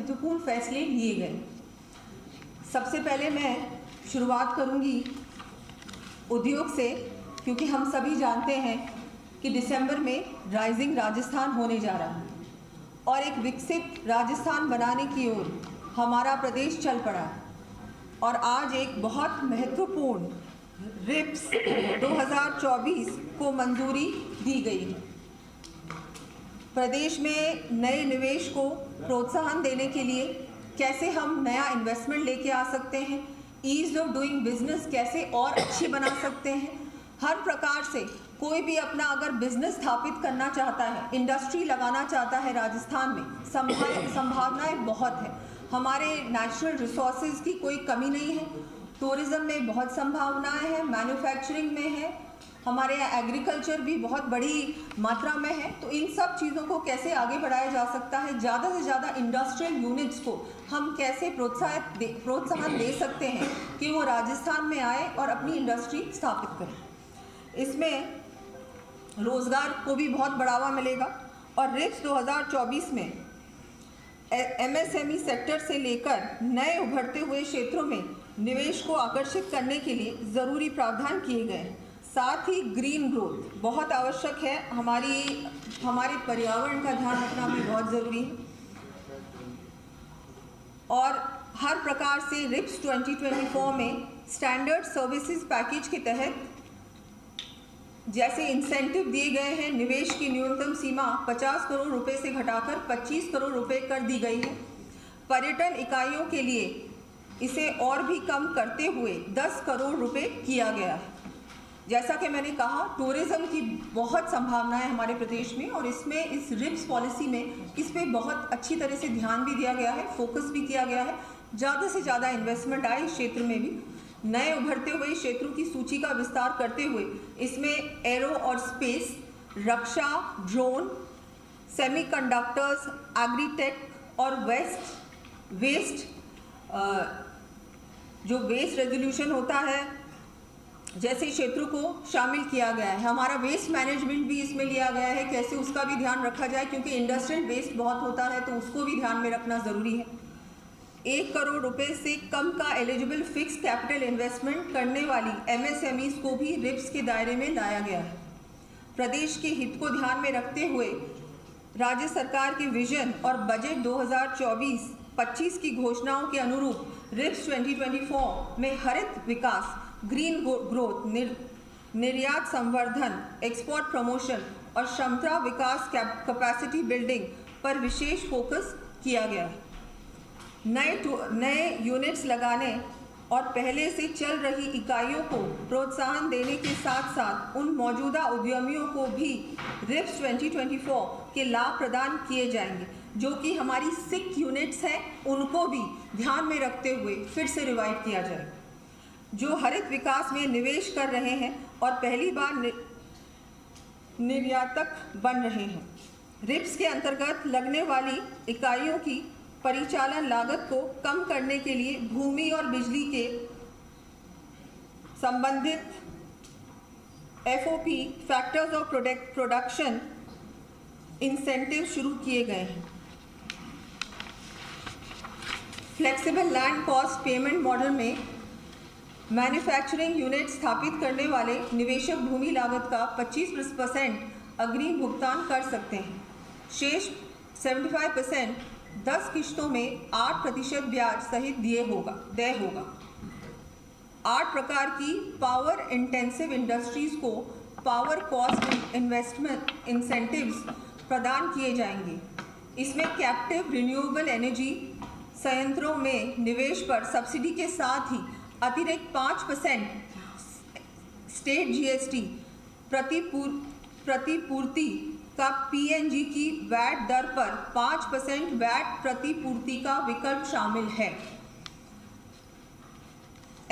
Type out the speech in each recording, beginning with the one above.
महत्वपूर्ण फैसले लिए गए। सबसे पहले मैं शुरुआत करूंगी उद्योग से, क्योंकि हम सभी जानते हैं कि दिसंबर में राइजिंग राजस्थान होने जा रहा है और एक विकसित राजस्थान बनाने की ओर हमारा प्रदेश चल पड़ा है। और आज एक बहुत महत्वपूर्ण रिप्स 2024 को मंजूरी दी गई है। प्रदेश में नए निवेश को प्रोत्साहन देने के लिए कैसे हम नया इन्वेस्टमेंट लेके आ सकते हैं, ईज ऑफ डूइंग बिजनेस कैसे और अच्छी बना सकते हैं। हर प्रकार से कोई भी अपना अगर बिजनेस स्थापित करना चाहता है, इंडस्ट्री लगाना चाहता है राजस्थान में, संभावनाएं बहुत है। हमारे नेचुरल रिसोर्सेज की कोई कमी नहीं है, टूरिज्म में बहुत संभावनाएं हैं, मैन्युफैक्चरिंग में है, हमारे यहाँ एग्रीकल्चर भी बहुत बड़ी मात्रा में है। तो इन सब चीज़ों को कैसे आगे बढ़ाया जा सकता है, ज़्यादा से ज़्यादा इंडस्ट्रियल यूनिट्स को हम कैसे प्रोत्साहन दे सकते हैं कि वो राजस्थान में आए और अपनी इंडस्ट्री स्थापित करें। इसमें रोज़गार को भी बहुत बढ़ावा मिलेगा। और रिप्स 2024 में एमएसएमई सेक्टर से लेकर नए उभरते हुए क्षेत्रों में निवेश को आकर्षित करने के लिए ज़रूरी प्रावधान किए गए हैं। साथ ही ग्रीन ग्रोथ बहुत आवश्यक है, हमारे पर्यावरण का ध्यान रखना भी बहुत ज़रूरी है। और हर प्रकार से रिप्स 2024 में स्टैंडर्ड सर्विसेज पैकेज के तहत जैसे इंसेंटिव दिए गए हैं, निवेश की न्यूनतम सीमा 50 करोड़ रुपए से घटाकर 25 करोड़ रुपए कर दी गई है। पर्यटन इकाइयों के लिए इसे और भी कम करते हुए 10 करोड़ रुपए किया गया है। जैसा कि मैंने कहा, टूरिज्म की बहुत संभावनाएं हमारे प्रदेश में, और इसमें इस रिप्स पॉलिसी में इस पर बहुत अच्छी तरह से ध्यान भी दिया गया है, फोकस भी किया गया है। ज़्यादा से ज़्यादा इन्वेस्टमेंट आए इस क्षेत्र में भी। नए उभरते हुए क्षेत्रों की सूची का विस्तार करते हुए इसमें एरो और स्पेस, रक्षा, ड्रोन, सेमीकंडक्टर्स, एग्रीटेक और वेस्ट जो वेस्ट रेजोल्यूशन होता है जैसे क्षेत्रों को शामिल किया गया है। हमारा वेस्ट मैनेजमेंट भी इसमें लिया गया है, कैसे उसका भी ध्यान रखा जाए, क्योंकि इंडस्ट्रियल वेस्ट बहुत होता है तो उसको भी ध्यान में रखना ज़रूरी है। 1 करोड़ रुपए से कम का एलिजिबल फिक्स कैपिटल इन्वेस्टमेंट करने वाली एमएसएमईज को भी रिप्स के दायरे में लाया गया है। प्रदेश के हित को ध्यान में रखते हुए राज्य सरकार के विजन और बजट 2024-25 की घोषणाओं के अनुरूप रिप्स 2024 में हरित विकास, ग्रीन ग्रोथ, निर्यात संवर्धन, एक्सपोर्ट प्रमोशन और क्षमता विकास कैपेसिटी बिल्डिंग पर विशेष फोकस किया गया है। नए यूनिट्स लगाने और पहले से चल रही इकाइयों को प्रोत्साहन देने के साथ साथ उन मौजूदा उद्यमियों को भी रिप्स 2024 के लाभ प्रदान किए जाएंगे। जो कि हमारी 6 यूनिट्स हैं, उनको भी ध्यान में रखते हुए फिर से रिवाइव किया जाएगा, जो हरित विकास में निवेश कर रहे हैं और पहली बार निर्यातक बन रहे हैं। रिप्स के अंतर्गत लगने वाली इकाइयों की परिचालन लागत को कम करने के लिए भूमि और बिजली के संबंधित FOP factors of production incentive शुरू किए गए हैं। Flexible land cost payment model में मैन्युफैक्चरिंग यूनिट स्थापित करने वाले निवेशक भूमि लागत का 25% अग्रिम भुगतान कर सकते हैं। शेष 75% 10 किश्तों में 8% ब्याज सहित देय होगा। 8 प्रकार की पावर इंटेंसिव इंडस्ट्रीज को पावर कॉस्ट इन्वेस्टमेंट इंसेंटिव्स प्रदान किए जाएंगे। इसमें कैप्टिव रिन्यूएबल एनर्जी संयंत्रों में निवेश पर सब्सिडी के साथ ही अतिरिक्त 5% स्टेट GST प्रतिपूर्ति का PNG की वैट दर पर 5% वैट प्रतिपूर्ति का विकल्प शामिल है।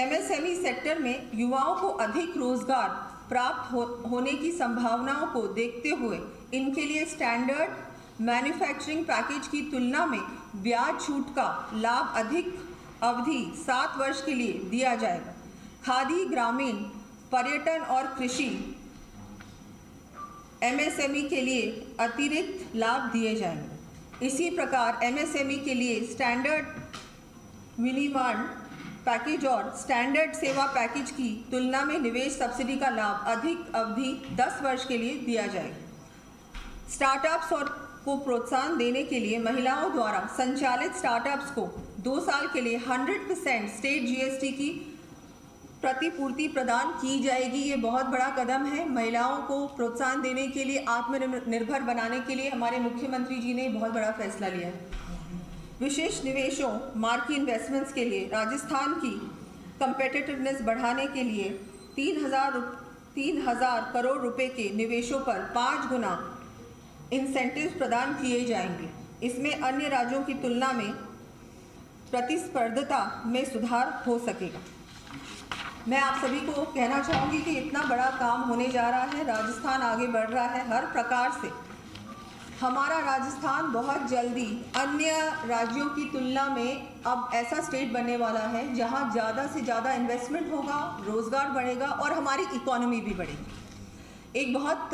MSME सेक्टर में युवाओं को अधिक रोजगार प्राप्त होने की संभावनाओं को देखते हुए इनके लिए स्टैंडर्ड मैन्युफैक्चरिंग पैकेज की तुलना में ब्याज छूट का लाभ अधिक अवधि 7 वर्ष के लिए दिया जाएगा। खादी, ग्रामीण, पर्यटन और कृषि MSME के लिए अतिरिक्त लाभ दिए जाएंगे। इसी प्रकार MSME के लिए स्टैंडर्ड विनिर्माण पैकेज और स्टैंडर्ड सेवा पैकेज की तुलना में निवेश सब्सिडी का लाभ अधिक अवधि 10 वर्ष के लिए दिया जाएगा। स्टार्टअप्स और को प्रोत्साहन देने के लिए महिलाओं द्वारा संचालित स्टार्टअप्स को 2 साल के लिए 100% स्टेट GST की प्रतिपूर्ति प्रदान की जाएगी। ये बहुत बड़ा कदम है। महिलाओं को प्रोत्साहन देने के लिए, आत्मनिर्भर बनाने के लिए हमारे मुख्यमंत्री जी ने बहुत बड़ा फैसला लिया है। विशेष निवेशों, मार्की इन्वेस्टमेंट्स के लिए राजस्थान की कंपेटिटिवनेस बढ़ाने के लिए 3,000 करोड़ रुपए के निवेशों पर 5 गुना इंसेंटिव्स प्रदान किए जाएंगे। इसमें अन्य राज्यों की तुलना में प्रतिस्पर्धता में सुधार हो सकेगा। मैं आप सभी को कहना चाहूँगी कि इतना बड़ा काम होने जा रहा है, राजस्थान आगे बढ़ रहा है हर प्रकार से। हमारा राजस्थान बहुत जल्दी अन्य राज्यों की तुलना में अब ऐसा स्टेट बनने वाला है जहाँ ज़्यादा से ज़्यादा इन्वेस्टमेंट होगा, रोज़गार बढ़ेगा और हमारी इकोनॉमी भी बढ़ेगी। एक बहुत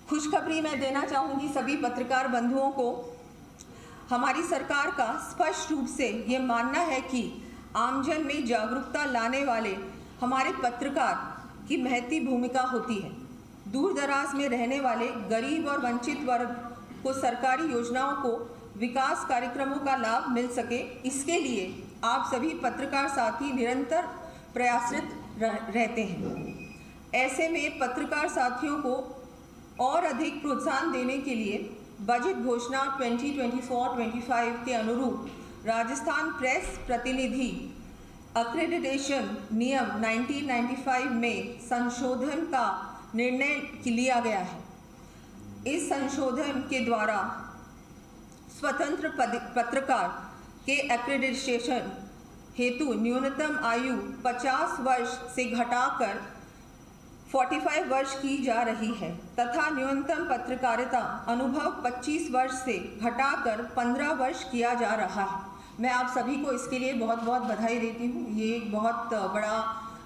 खुशखबरी मैं देना चाहूँगी सभी पत्रकार बंधुओं को। हमारी सरकार का स्पष्ट रूप से ये मानना है कि आमजन में जागरूकता लाने वाले हमारे पत्रकार की महती भूमिका होती है। दूर दराज में रहने वाले गरीब और वंचित वर्ग को सरकारी योजनाओं को, विकास कार्यक्रमों का लाभ मिल सके, इसके लिए आप सभी पत्रकार साथी निरंतर प्रयासरत रहते हैं। ऐसे में पत्रकार साथियों को और अधिक प्रोत्साहन देने के लिए बजट घोषणा 2024-25 के अनुरूप राजस्थान प्रेस प्रतिनिधि एक्रेडिटेशन नियम 1995 में संशोधन का निर्णय लिया गया है। इस संशोधन के द्वारा स्वतंत्र पत्रकार के एक्रेडिटेशन हेतु न्यूनतम आयु 50 वर्ष से घटाकर 45 वर्ष की जा रही है तथा न्यूनतम पत्रकारिता अनुभव 25 वर्ष से घटाकर 15 वर्ष किया जा रहा है। मैं आप सभी को इसके लिए बहुत बहुत बधाई देती हूँ। ये एक बहुत बड़ा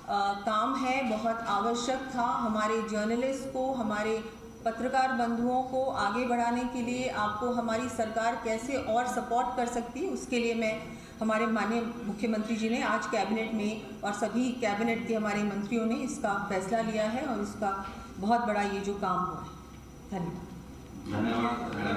काम है, बहुत आवश्यक था। हमारे जर्नलिस्ट को, हमारे पत्रकार बंधुओं को आगे बढ़ाने के लिए आपको हमारी सरकार कैसे और सपोर्ट कर सकती है, उसके लिए मैं हमारे माननीय मुख्यमंत्री जी ने आज कैबिनेट में और सभी कैबिनेट के हमारे मंत्रियों ने इसका फैसला लिया है और इसका बहुत बड़ा ये जो काम हुआ है। धन्यवाद।